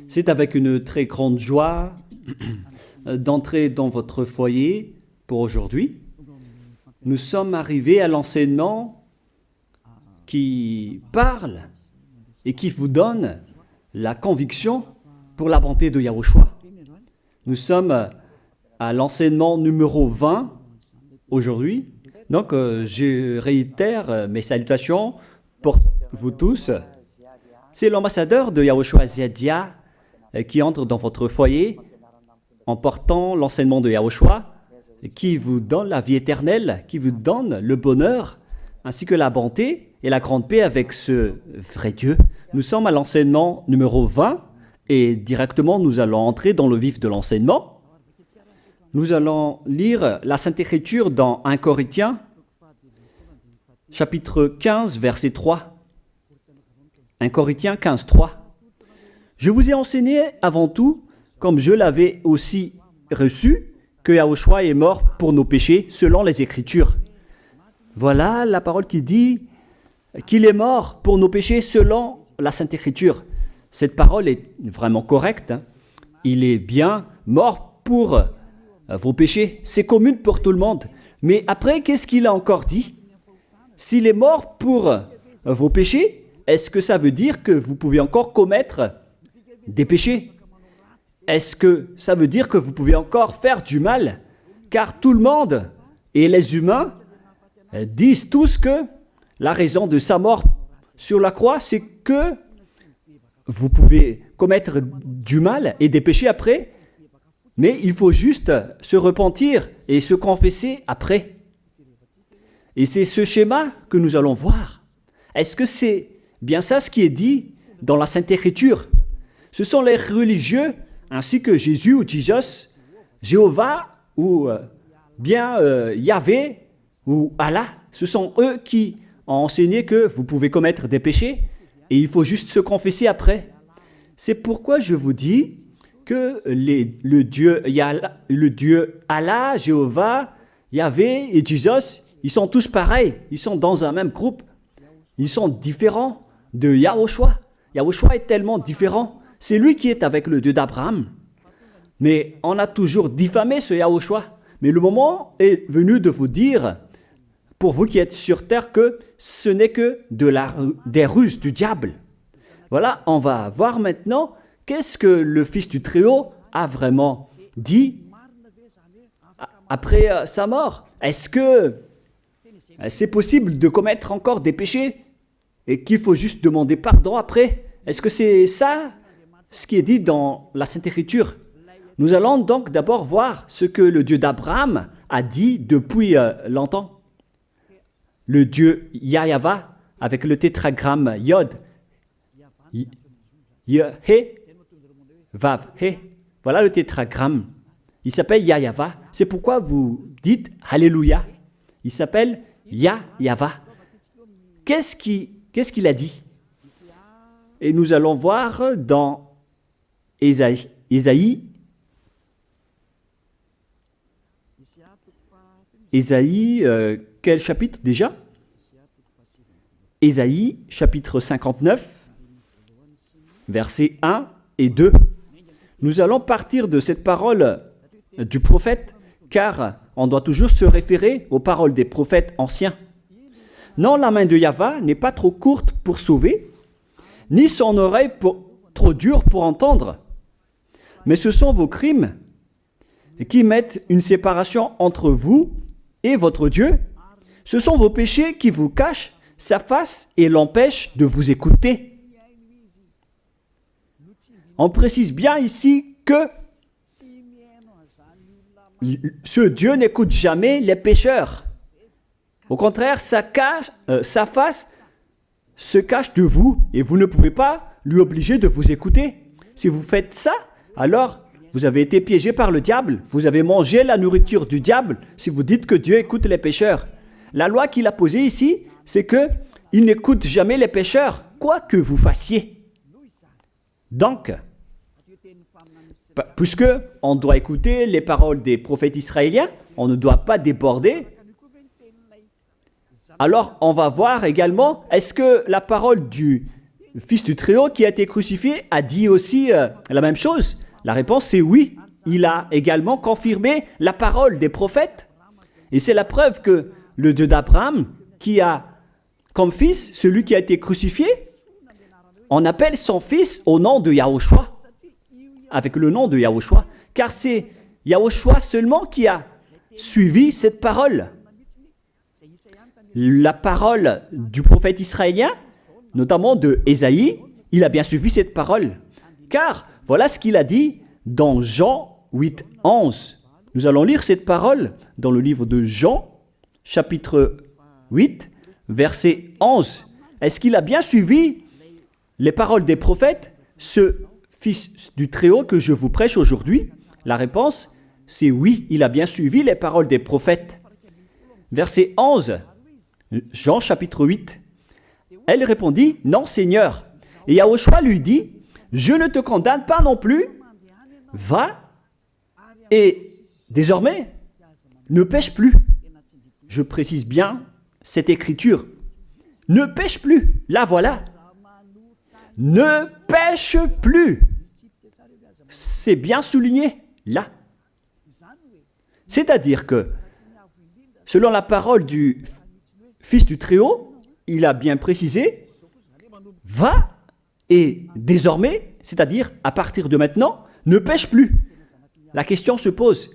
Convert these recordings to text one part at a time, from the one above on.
C'est avec une très grande joie d'entrer dans votre foyer pour aujourd'hui. Nous sommes arrivés à l'enseignement qui parle et qui vous donne la conviction pour la bonté de Yahushua. Nous sommes à l'enseignement numéro 20 aujourd'hui. Donc, je réitère mes salutations pour vous tous. C'est l'ambassadeur de Yahushua Ziadia qui entre dans votre foyer en portant l'enseignement de Yahushua qui vous donne la vie éternelle, qui vous donne le bonheur ainsi que la bonté et la grande paix avec ce vrai Dieu. Nous sommes à l'enseignement numéro 20 et directement nous allons entrer dans le vif de l'enseignement. Nous allons lire la Sainte Écriture dans 1 Corinthiens, chapitre 15, verset 3. 1 Corinthiens 15, 3. Je vous ai enseigné avant tout, comme je l'avais aussi reçu, que Yahushua est mort pour nos péchés selon les Écritures. Voilà la parole qui dit qu'il est mort pour nos péchés selon la Sainte Écriture. Cette parole est vraiment correcte. Il est bien mort pour vos péchés. C'est commun pour tout le monde. Mais après, qu'est-ce qu'il a encore dit? S'il est mort pour vos péchés, est-ce que ça veut dire que vous pouvez encore commettre des péchés? Est-ce que ça veut dire que vous pouvez encore faire du mal? Car tout le monde et les humains disent tous que la raison de sa mort sur la croix, c'est que vous pouvez commettre du mal et des péchés après, mais il faut juste se repentir et se confesser après. Et c'est ce schéma que nous allons voir. Est-ce que c'est bien ça ce qui est dit dans la Sainte Écriture? Ce sont les religieux, ainsi que Jésus ou Jesus, Jéhovah ou bien Yahvé ou Allah. Ce sont eux qui ont enseigné que vous pouvez commettre des péchés et il faut juste se confesser après. C'est pourquoi je vous dis que le Dieu Allah, Jéhovah, Yahvé et Jesus, ils sont tous pareils. Ils sont dans un même groupe. Ils sont différents de Yahushua. Yahushua est tellement différent. C'est lui qui est avec le Dieu d'Abraham. Mais on a toujours diffamé ce Yahushua. Mais le moment est venu de vous dire, pour vous qui êtes sur terre, que ce n'est que des ruses du diable. Voilà, on va voir maintenant qu'est-ce que le Fils du Très-Haut a vraiment dit après sa mort. Est-ce que c'est possible de commettre encore des péchés et qu'il faut juste demander pardon après? Est-ce que c'est ça ce qui est dit dans la Sainte Écriture? Nous allons donc d'abord voir ce que le Dieu d'Abraham a dit depuis longtemps. Le Dieu Yahva avec le tétragramme Yod, He, Vav, He. Voilà le tétragramme. Il s'appelle Yahva. C'est pourquoi vous dites Alléluia. Il s'appelle Yahva. Qu'est-ce qu'il a dit? Et nous allons voir dans Ésaïe, quel chapitre déjà? Ésaïe, chapitre 59, versets 1 et 2. Nous allons partir de cette parole du prophète, car on doit toujours se référer aux paroles des prophètes anciens. Non, la main de Yahva n'est pas trop courte pour sauver, ni son oreille trop dure pour entendre. Mais ce sont vos crimes qui mettent une séparation entre vous et votre Dieu. Ce sont vos péchés qui vous cachent sa face et l'empêchent de vous écouter. On précise bien ici que ce Dieu n'écoute jamais les pécheurs. Au contraire, sa face se cache de vous et vous ne pouvez pas lui obliger de vous écouter. Si vous faites ça, alors vous avez été piégé par le diable. Vous avez mangé la nourriture du diable si vous dites que Dieu écoute les pécheurs. La loi qu'il a posée ici, c'est qu'il n'écoute jamais les pécheurs, quoi que vous fassiez. Donc, puisque on doit écouter les paroles des prophètes israéliens, on ne doit pas déborder. Alors, on va voir également, est-ce que la parole du Fils du Très-Haut qui a été crucifié a dit aussi la même chose? La réponse c'est oui. Il a également confirmé la parole des prophètes. Et c'est la preuve que le Dieu d'Abraham, qui a comme fils celui qui a été crucifié, on appelle son fils au nom de Yahushua, avec le nom de Yahushua, car c'est Yahushua seulement qui a suivi cette parole. La parole du prophète israélien, notamment de Ésaïe, il a bien suivi cette parole. Car voilà ce qu'il a dit dans Jean 8, 11. Nous allons lire cette parole dans le livre de Jean, chapitre 8, verset 11. Est-ce qu'il a bien suivi les paroles des prophètes, ce Fils du Très-Haut que je vous prêche aujourd'hui? La réponse, c'est oui, il a bien suivi les paroles des prophètes. Verset 11, Jean chapitre 8. Elle répondit, non Seigneur. Et Yahushua lui dit, je ne te condamne pas non plus, va et désormais ne pêche plus. Je précise bien cette écriture. Ne pêche plus, là voilà. Ne pêche plus. C'est bien souligné, là. C'est-à-dire que, selon la parole du Fils du Très-Haut, il a bien précisé, va et désormais, c'est-à-dire à partir de maintenant, ne pêche plus. La question se pose,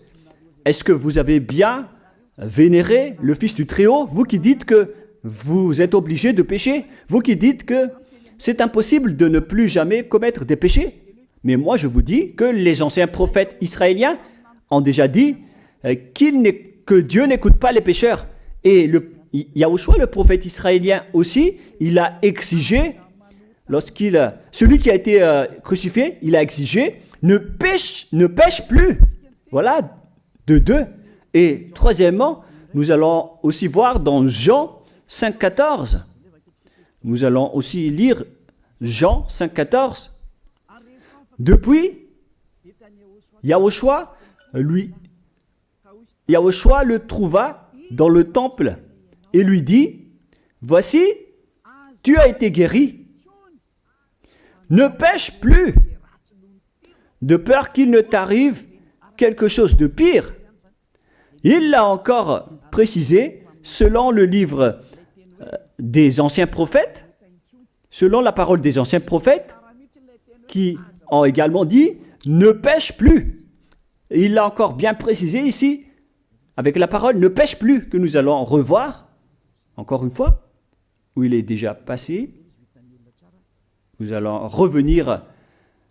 est-ce que vous avez bien vénéré le Fils du Très-Haut, vous qui dites que vous êtes obligé de pécher, vous qui dites que c'est impossible de ne plus jamais commettre des péchés? Mais moi je vous dis que les anciens prophètes israéliens ont déjà dit que Dieu n'écoute pas les pécheurs. Et Yahushua, le prophète israélien aussi, il a exigé, celui qui a été crucifié, il a exigé, ne pêche plus. Voilà, de deux. Et troisièmement, nous allons aussi voir dans Jean 5,14. Nous allons aussi lire Jean 5,14. Depuis, Yahushua le trouva dans le temple et lui dit, voici, tu as été guéri. Ne pêche plus, de peur qu'il ne t'arrive quelque chose de pire. Il l'a encore précisé selon le livre des anciens prophètes, selon la parole des anciens prophètes, qui ont également dit « ne pêche plus ». Il l'a encore bien précisé ici, avec la parole « ne pêche plus » que nous allons revoir, encore une fois, où il est déjà passé. Nous allons revenir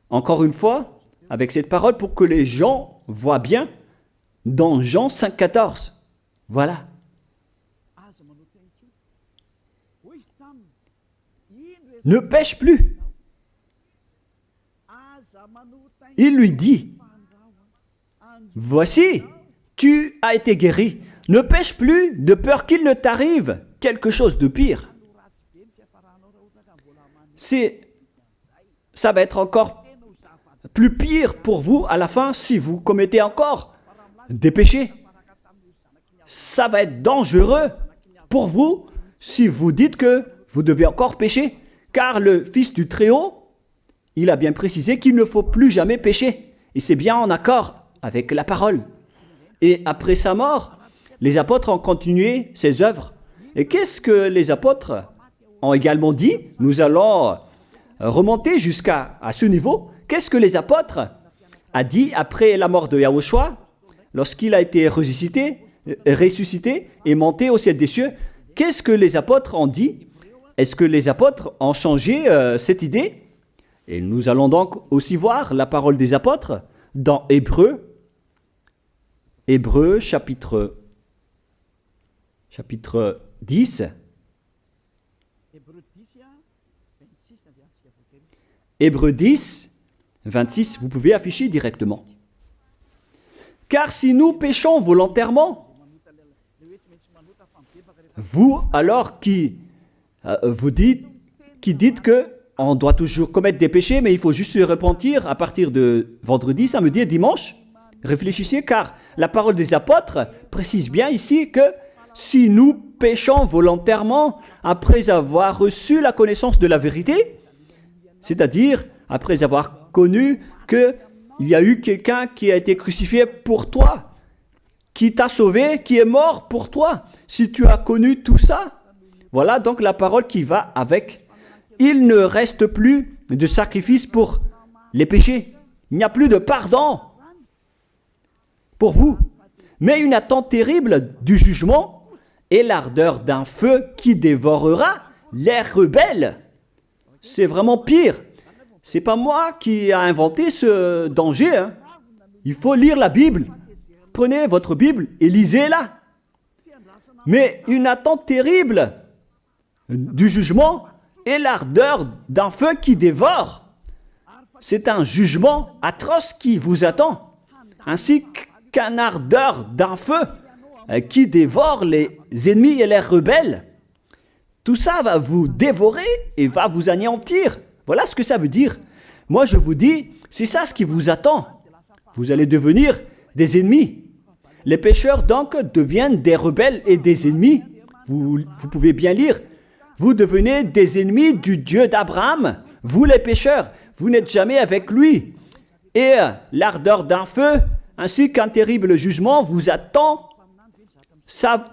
encore une fois avec cette parole pour que les gens voient bien dans Jean 5,14. Voilà. Ne pêche plus. Il lui dit, voici, tu as été guéri. Ne pêche plus de peur qu'il ne t'arrive quelque chose de pire. Ça va être encore plus pire pour vous à la fin si vous commettez encore des péchés. Ça va être dangereux pour vous si vous dites que vous devez encore pécher. Car le Fils du Très-Haut, il a bien précisé qu'il ne faut plus jamais pécher. Et c'est bien en accord avec la parole. Et après sa mort, les apôtres ont continué ses œuvres. Et qu'est-ce que les apôtres ont également dit? Nous allons remonter jusqu'à ce niveau. Qu'est-ce que les apôtres ont dit après la mort de Yahushua, lorsqu'il a été ressuscité et monté au ciel des cieux? Qu'est-ce que les apôtres ont dit? Est-ce que les apôtres ont changé cette idée? Et nous allons donc aussi voir la parole des apôtres dans Hébreux chapitre 10. Hébreux 10, 26, vous pouvez afficher directement. Car si nous péchons volontairement, vous alors qui dites que on doit toujours commettre des péchés, mais il faut juste se repentir à partir de vendredi, samedi et dimanche, réfléchissez, car la parole des apôtres précise bien ici que si nous péchons volontairement après avoir reçu la connaissance de la vérité, C'est-à-dire, après avoir connu qu'il y a eu quelqu'un qui a été crucifié pour toi, qui t'a sauvé, qui est mort pour toi. Si tu as connu tout ça, voilà donc la parole qui va avec. Il ne reste plus de sacrifice pour les péchés. Il n'y a plus de pardon pour vous, mais une attente terrible du jugement et l'ardeur d'un feu qui dévorera les rebelles. C'est vraiment pire. C'est pas moi qui ai inventé ce danger. Hein. Il faut lire la Bible. Prenez votre Bible et lisez-la. Mais une attente terrible du jugement et l'ardeur d'un feu qui dévore. C'est un jugement atroce qui vous attend, ainsi qu'un ardeur d'un feu qui dévore les ennemis et les rebelles. Tout ça va vous dévorer et va vous anéantir. Voilà ce que ça veut dire. Moi, je vous dis, c'est ça ce qui vous attend. Vous allez devenir des ennemis. Les pécheurs, donc, deviennent des rebelles et des ennemis. Vous pouvez bien lire. Vous devenez des ennemis du Dieu d'Abraham. Vous, les pécheurs, vous n'êtes jamais avec lui. Et l'ardeur d'un feu, ainsi qu'un terrible jugement vous attend.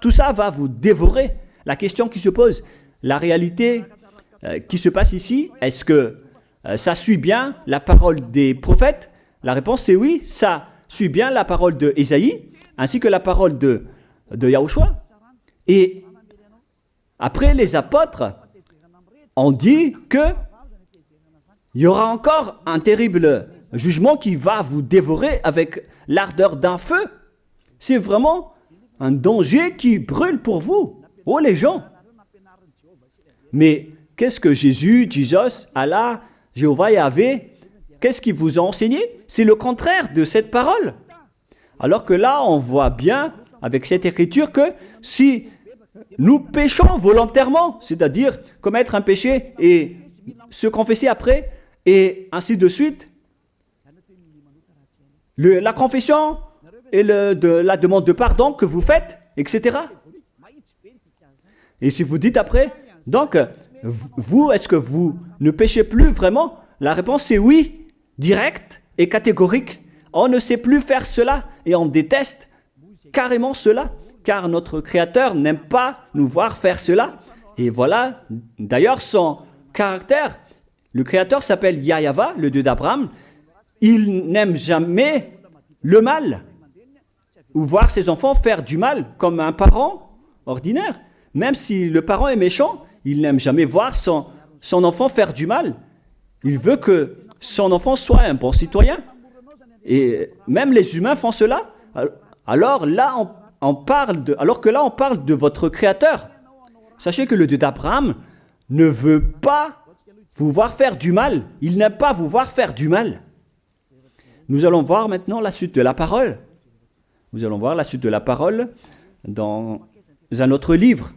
Tout ça va vous dévorer. La question qui se pose, la réalité qui se passe ici, est-ce que ça suit bien la parole des prophètes? La réponse c'est oui, ça suit bien la parole de Ésaïe, ainsi que la parole de Yahushua. Et après, les apôtres ont dit qu'il y aura encore un terrible jugement qui va vous dévorer avec l'ardeur d'un feu. C'est vraiment un danger qui brûle pour vous. Oh les gens! Mais qu'est-ce que Jésus, Allah, Jéhovah, Yahvé, qu'est-ce qu'ils vous ont enseigné? C'est le contraire de cette parole. Alors que là, on voit bien avec cette écriture que si nous péchons volontairement, c'est-à-dire commettre un péché et se confesser après, et ainsi de suite, la confession et la demande de pardon que vous faites, etc. Et si vous dites après, donc, vous, est-ce que vous ne péchez plus vraiment? La réponse c'est oui, direct et catégorique. On ne sait plus faire cela et on déteste carrément cela, car notre Créateur n'aime pas nous voir faire cela. Et voilà, d'ailleurs, son caractère, le Créateur s'appelle Yahva, le Dieu d'Abraham. Il n'aime jamais le mal, ou voir ses enfants faire du mal, comme un parent ordinaire. Même si le parent est méchant, il n'aime jamais voir son enfant faire du mal. Il veut que son enfant soit un bon citoyen. Et même les humains font cela. Alors que là, on parle de votre Créateur. Sachez que le Dieu d'Abraham ne veut pas vous voir faire du mal. Il n'aime pas vous voir faire du mal. Nous allons voir maintenant la suite de la parole. Nous allons voir la suite de la parole dans un autre livre.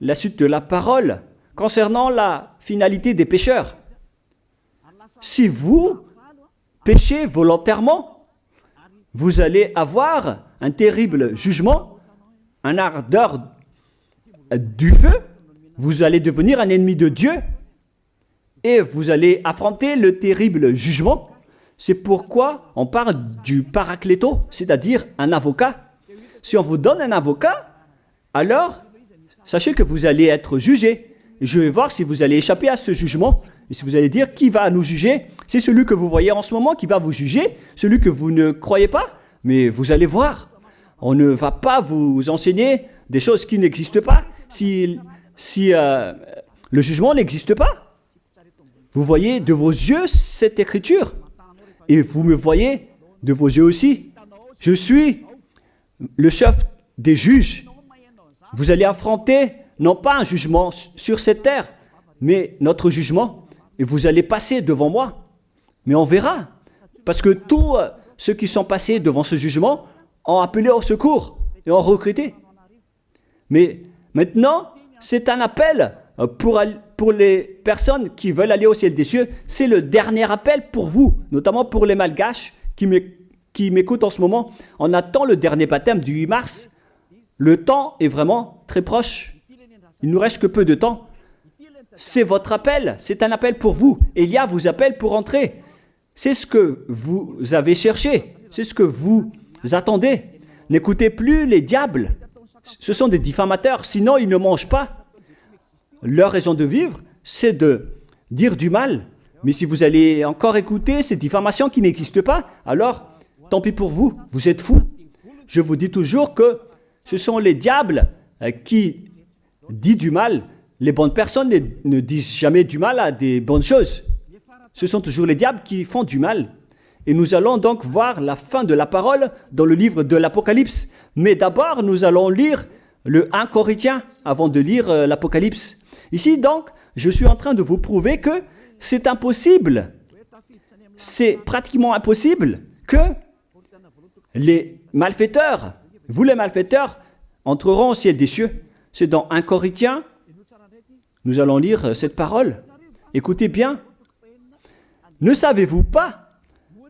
La suite de la parole concernant la finalité des pécheurs. Si vous péchez volontairement, vous allez avoir un terrible jugement, un ardeur du feu, vous allez devenir un ennemi de Dieu et vous allez affronter le terrible jugement. C'est pourquoi on parle du paracléto, c'est-à-dire un avocat. Si on vous donne un avocat, alors sachez que vous allez être jugé. Je vais voir si vous allez échapper à ce jugement. Et si vous allez dire qui va nous juger, c'est celui que vous voyez en ce moment qui va vous juger, celui que vous ne croyez pas, mais vous allez voir. On ne va pas vous enseigner des choses qui n'existent pas si le jugement n'existe pas. Vous voyez de vos yeux cette écriture et vous me voyez de vos yeux aussi. Je suis le chef des juges. Vous allez affronter non pas un jugement sur cette terre, mais notre jugement. Et vous allez passer devant moi. Mais on verra. Parce que tous ceux qui sont passés devant ce jugement ont appelé au secours et ont recruté. Mais maintenant, c'est un appel pour les personnes qui veulent aller au ciel des cieux. C'est le dernier appel pour vous, notamment pour les malgaches qui m'écoutent en ce moment. On attend le dernier baptême du 8 mars. Le temps est vraiment très proche. Il ne nous reste que peu de temps. c'est votre appel, c'est un appel pour vous. Élia vous appelle pour entrer. C'est ce que vous avez cherché, c'est ce que vous attendez. N'écoutez plus les diables, ce sont des diffamateurs, sinon ils ne mangent pas. Leur raison de vivre, c'est de dire du mal. Mais si vous allez encore écouter ces diffamations qui n'existent pas, alors tant pis pour vous, vous êtes fous. Je vous dis toujours que ce sont les diables qui disent du mal. Les bonnes personnes ne disent jamais du mal à des bonnes choses. Ce sont toujours les diables qui font du mal. Et nous allons donc voir la fin de la parole dans le livre de l'Apocalypse. Mais d'abord, nous allons lire le 1 Corinthiens avant de lire l'Apocalypse. Ici, donc, je suis en train de vous prouver que c'est impossible. C'est pratiquement impossible que les malfaiteurs, vous les malfaiteurs, entreront au ciel des cieux. C'est dans 1 Corinthiens. Nous allons lire cette parole. Écoutez bien. Ne savez-vous pas,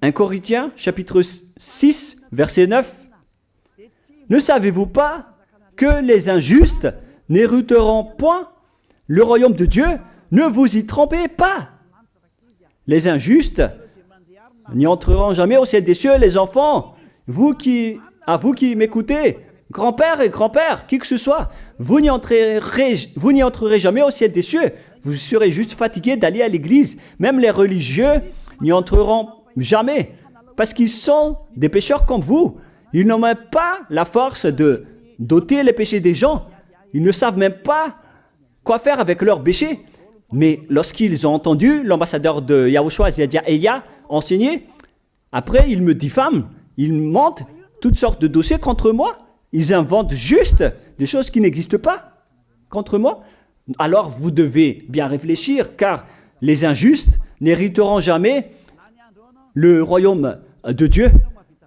1 Corinthiens, chapitre 6, verset 9, ne savez-vous pas que les injustes n'hériteront point le royaume de Dieu? Ne vous y trompez pas. Les injustes n'y entreront jamais au ciel des cieux, les enfants. À vous qui m'écoutez, grand-père et grand-père, qui que ce soit, vous n'y entrerez jamais au ciel des cieux. Vous serez juste fatigués d'aller à l'église. Même les religieux n'y entreront jamais parce qu'ils sont des pécheurs comme vous. Ils n'ont même pas la force de d'ôter les péchés des gens. Ils ne savent même pas quoi faire avec leurs péchés. Mais lorsqu'ils ont entendu l'ambassadeur de Yahushua, c'est-à-dire Elia, enseigner, après ils me diffament, ils montent toutes sortes de dossiers contre moi. Ils inventent juste des choses qui n'existent pas contre moi. Alors vous devez bien réfléchir, car les injustes n'hériteront jamais le royaume de Dieu.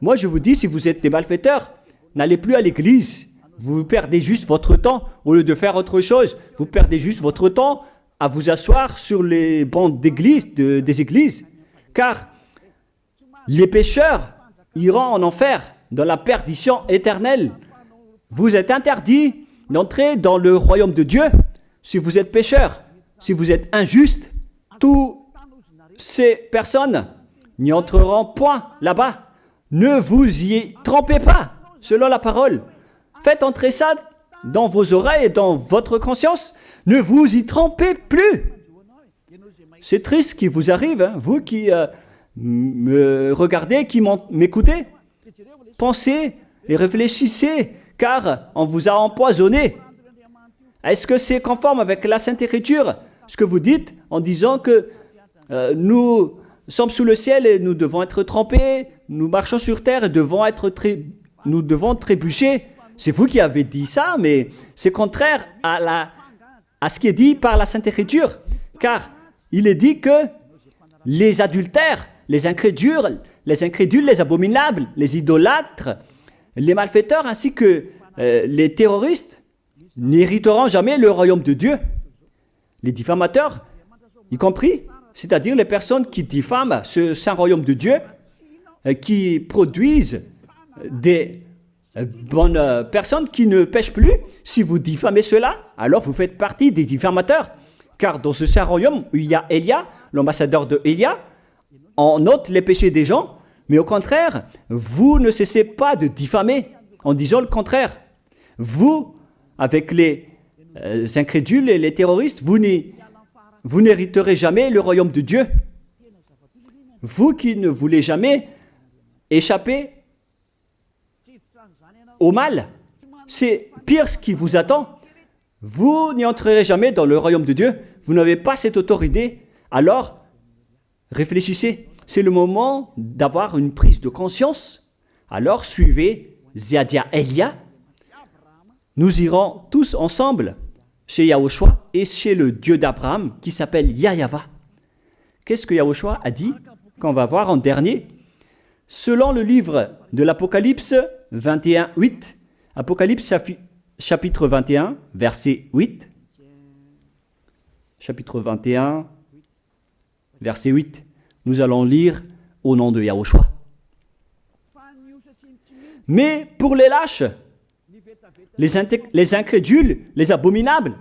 Moi je vous dis, si vous êtes des malfaiteurs, n'allez plus à l'église. Vous perdez juste votre temps au lieu de faire autre chose. Vous perdez juste votre temps à vous asseoir sur les bancs d'église, des églises. Car les pécheurs iront en enfer, dans la perdition éternelle. Vous êtes interdit d'entrer dans le royaume de Dieu si vous êtes pécheur, si vous êtes injuste. Toutes ces personnes n'y entreront point là-bas. Ne vous y trompez pas, selon la parole. Faites entrer ça dans vos oreilles et dans votre conscience. Ne vous y trompez plus. C'est triste ce qui vous arrive, hein, vous qui me regardez, qui m'écoutez. Pensez et réfléchissez, car on vous a empoisonné. Est-ce que c'est conforme avec la Sainte Écriture, ce que vous dites en disant que nous sommes sous le ciel et nous devons être trempés, nous marchons sur terre et nous devons trébucher? C'est vous qui avez dit ça, mais c'est contraire à ce qui est dit par la Sainte Écriture, car il est dit que les adultères, les incrédules, les abominables, les idolâtres, les malfaiteurs ainsi que les terroristes n'hériteront jamais le royaume de Dieu. Les diffamateurs, y compris, c'est-à-dire les personnes qui diffament ce saint royaume de Dieu, qui produisent des bonnes personnes qui ne pêchent plus. Si vous diffamez cela, alors vous faites partie des diffamateurs. Car dans ce saint royaume où il y a Elia, l'ambassadeur de Elia, on ôte les péchés des gens, mais au contraire, vous ne cessez pas de diffamer en disant le contraire. Vous, avec les incrédules et les terroristes, vous n'hériterez jamais le royaume de Dieu. Vous qui ne voulez jamais échapper au mal, c'est pire ce qui vous attend. Vous n'y entrerez jamais dans le royaume de Dieu. Vous n'avez pas cette autorité. Alors, réfléchissez. C'est le moment d'avoir une prise de conscience. Alors, suivez Zeadia Elia. Nous irons tous ensemble chez Yahushua et chez le Dieu d'Abraham qui s'appelle Yahweh. Qu'est-ce que Yahushua a dit qu'on va voir en dernier? Selon le livre de l'Apocalypse 21, 8, Apocalypse chapitre 21, verset 8. Chapitre 21, verset 8. Nous allons lire au nom de Yahushua. Mais pour les lâches, les incrédules, les abominables,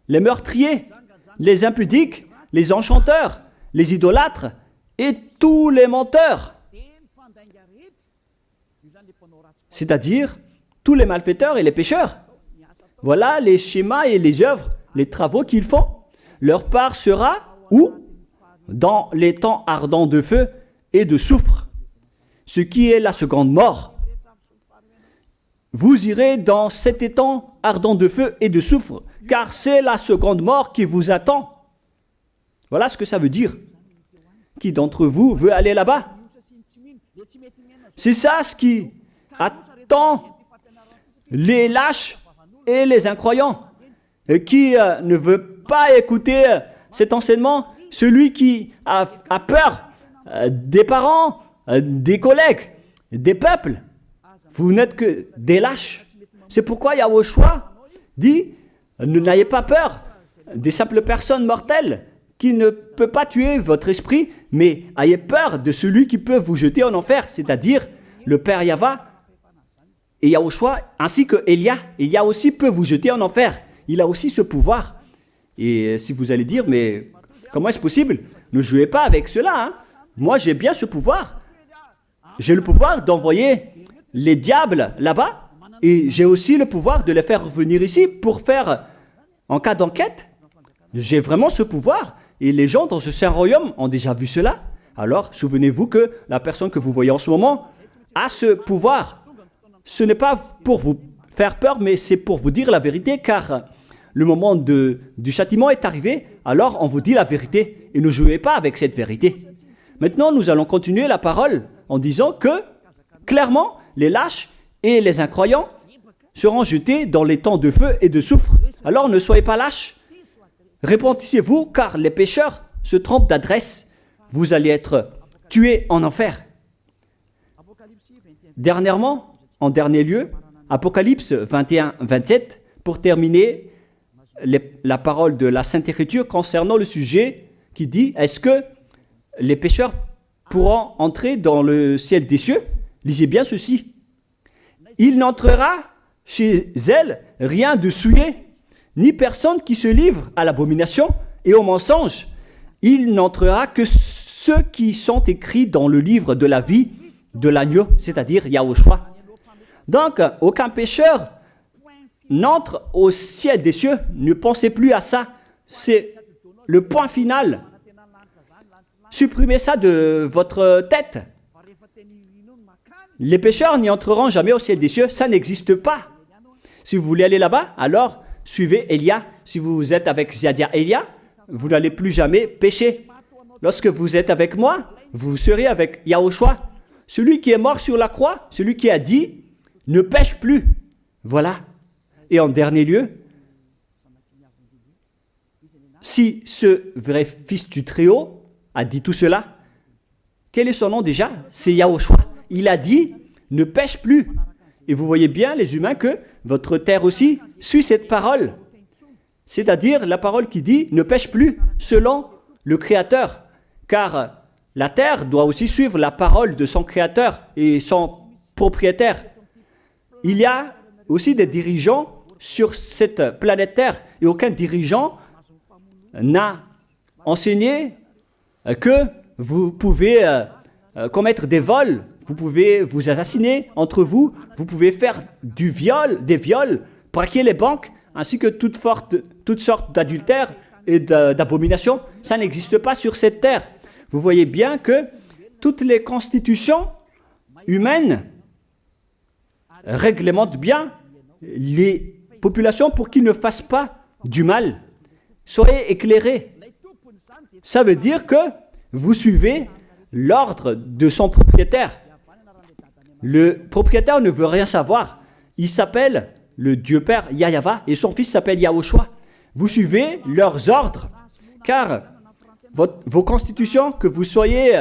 les meurtriers, les impudiques, les enchanteurs, les idolâtres et tous les menteurs. C'est-à-dire tous les malfaiteurs et les pécheurs. Voilà les schémas et les œuvres, les travaux qu'ils font. Leur part sera où? Dans les temps ardents de feu et de soufre, ce qui est la seconde mort. Vous irez dans cet étang ardent de feu et de soufre, car c'est la seconde mort qui vous attend. Voilà ce que ça veut dire. Qui d'entre vous veut aller là-bas? C'est ça ce qui attend les lâches et les incroyants. Qui ne veut pas écouter cet enseignement? Celui qui a peur des parents, des collègues, des peuples. Vous n'êtes que des lâches. C'est pourquoi Yahushua dit, n'ayez pas peur des simples personnes mortelles qui ne peut pas tuer votre esprit, mais ayez peur de celui qui peut vous jeter en enfer, c'est-à-dire le Père Yahva et Yahushua, ainsi que Elia. Elia aussi peut vous jeter en enfer. Il a aussi ce pouvoir. Et si vous allez dire, mais comment est-ce possible? Ne jouez pas avec cela. Hein? Moi, j'ai bien ce pouvoir. J'ai le pouvoir d'envoyer les diables là-bas. Et j'ai aussi le pouvoir de les faire revenir ici pour faire, en cas d'enquête. J'ai vraiment ce pouvoir. Et les gens dans ce saint royaume ont déjà vu cela. Alors, souvenez-vous que la personne que vous voyez en ce moment a ce pouvoir. Ce n'est pas pour vous faire peur, mais c'est pour vous dire la vérité, car le moment du châtiment est arrivé, alors on vous dit la vérité, et ne jouez pas avec cette vérité. Maintenant, nous allons continuer la parole en disant que, clairement, les lâches et les incroyants seront jetés dans les temps de feu et de soufre. Alors ne soyez pas lâches, repentissez-vous, car les pécheurs se trompent d'adresse. Vous allez être tués en enfer. Dernièrement, en dernier lieu, Apocalypse 21-27, pour terminer la parole de la Sainte Écriture concernant le sujet qui dit, est-ce que les pécheurs pourront entrer dans le ciel des cieux? Lisez bien ceci. Il n'entrera chez elle rien de souillé, ni personne qui se livre à l'abomination et au mensonge. Il n'entrera que ceux qui sont écrits dans le livre de la vie de l'agneau, c'est-à-dire Yahushua. Donc, aucun pécheur n'entre au ciel des cieux. Ne pensez plus à ça. C'est le point final. Supprimez ça de votre tête. Les pécheurs n'y entreront jamais au ciel des cieux. Ça n'existe pas. Si vous voulez aller là-bas, alors suivez Elia. Si vous êtes avec Ziadia Elia, vous n'allez plus jamais pécher. Lorsque vous êtes avec moi, vous serez avec Yahushua. Celui qui est mort sur la croix, celui qui a dit, ne pêche plus. Voilà. Et en dernier lieu, si ce vrai fils du Très-Haut a dit tout cela, quel est son nom déjà? C'est Yahushua. Il a dit, ne pêche plus. Et vous voyez bien, les humains, que votre terre aussi suit cette parole. C'est-à-dire la parole qui dit, ne pêche plus, selon le Créateur. Car la terre doit aussi suivre la parole de son Créateur et son propriétaire. Il y a aussi des dirigeants sur cette planète Terre et aucun dirigeant n'a enseigné que vous pouvez commettre des vols, vous pouvez vous assassiner entre vous, vous pouvez faire des viols, braquer les banques, ainsi que toutes sortes d'adultères et d'abominations. Ça n'existe pas sur cette terre. Vous voyez bien que toutes les constitutions humaines réglementent bien les populations pour qu'ils ne fassent pas du mal. Soyez éclairés. Ça veut dire que vous suivez l'ordre de son propriétaire. Le propriétaire ne veut rien savoir. Il s'appelle le Dieu Père Yahva et son fils s'appelle Yahushua. Vous suivez leurs ordres, car vos constitutions, que vous soyez